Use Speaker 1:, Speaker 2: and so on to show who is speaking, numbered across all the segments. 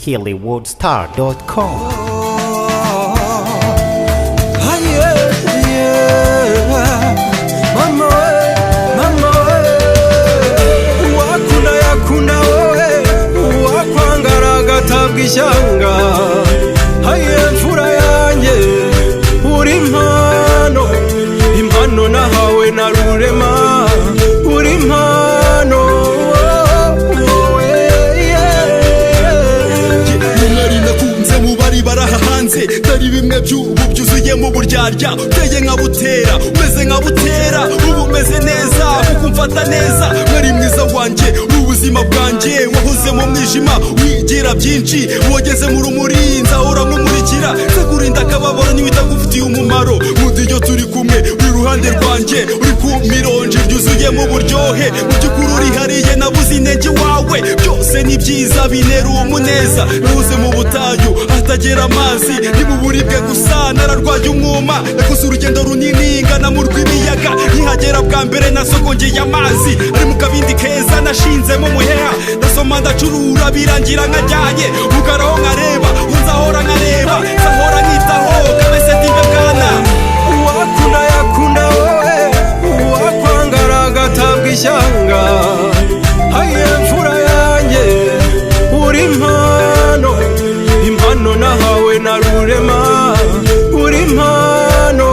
Speaker 1: HollywoodStar.com.
Speaker 2: Ishyanga haye mfura yanjye uri impano nahawe na rurema uri impano
Speaker 3: nari nakunze mu bari barahanze tari bimwe by'ubu byuzuye mu buryarya uteye nka butera umeze nka butera ubu umeze neza kuko umfata neza mwari mwiza wanjye ubuzima bwanjye wahoze mu mwijima wigira byinshi wogeze mu rumuri nzahora nkumurikira nzakurinda akababaro n'ibitagufitiye umumaro mudiyo turi kumwe uri ruhande rwanjye uri ku mironji byuzuye mu buryohe mu by'ukuri urihariye nabuze intege wawe byose ni byiza binera umuneza nabuze mu butayu hatagera amazi ni mu buribwe gusa nararwaye umwuma nakoze urugendo runini ngana mu rw'imiyaga nkihagera bwa mbere nasogongeye amazi ari mu kabindi keza nashinzemo umuheha ndasoma ndacurura birangira nkajyanye ugaraho nkareba unzahora nkareba nzahora nkitaho kabese ndibe bwana
Speaker 2: uwakunda yakunda wowe uwakwangara agatabwa ishyanga haye mfura yanjye uri impano nahawe na rurema uri impano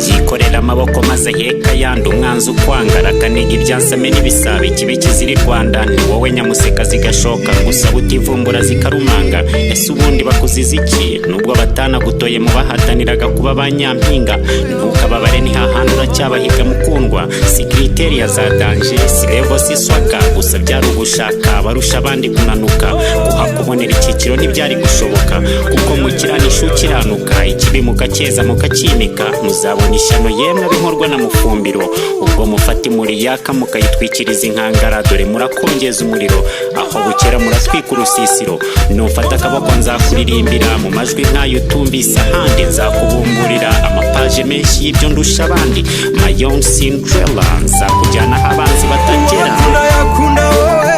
Speaker 4: yikorera amaboko maze heka yandi umwanzi ukwangara akaniga ibyansame n'ibisabe ikibi kizira i Rwanda ni wowe nyamuseka zigashoka gusa butivumbura zikarumanga ese ubundi bakuziza iki nubwo batanagutoye mu bahataniraga kuba abanyampinga ntukababare ni hahandi uracyabahiga mukundwa si kriteriya za danje si levo si swaka gusa byari ugushaka barusha abandi kunanuka kuhakubonera icyiciro ntibyari gushoboka kuko mukiranisha ukiranuka ikibi mugakeza mukakimika muzabona ishyano yemwe binkorwa na mufumbiro ubwo mufata imuri yaka mukayitwikiriza inkangara dore murakongeza umuriro aho bukera muratwika urusisiro nufata akaboko nzakuririmbira mu majwi nk'ayo utumvise ahandi nzakubumburira amapaje menshi y'ibyo ndusha abandi my young Cinderella nzakujyana aho abanzi batagera
Speaker 2: yakunda wowe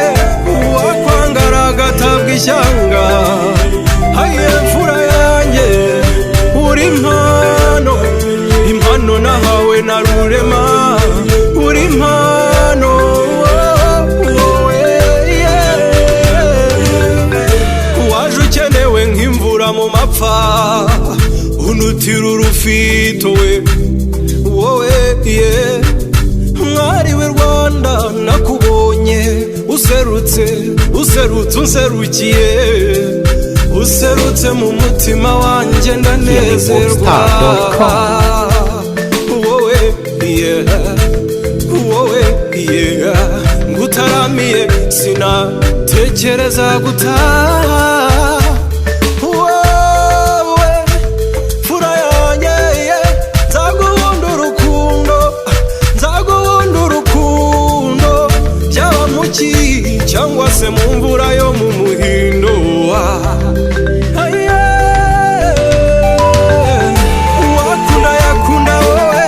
Speaker 2: uwakwangara agatabwa ishyanga haye mfura yanjye uri impano nahawe na rurema uri impano waje ukenewe nk'imvura mu mapfa unutira urufito we wowe mwari w'i Rwanda nakubonye userutse mu mutima wanjye ndanezerwa wowe ngutaramiye sinatekereza gutaha wowe fura yanjye nzaguhunda urukundo byaba muki cyangwa se mu mvura yo mu muhindo uwakunda yakunda wowe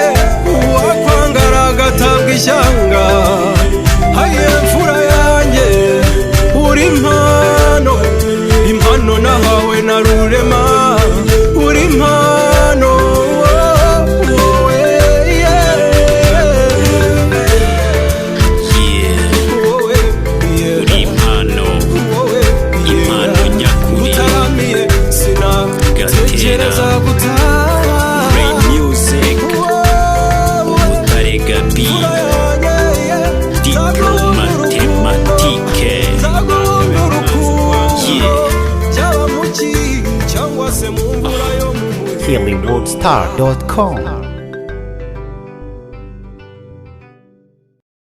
Speaker 2: uwakwangara agatabwa ishyanga haye mfura yanjye uri impano nahawe na rurema uri impano
Speaker 1: HollywoodStar.com.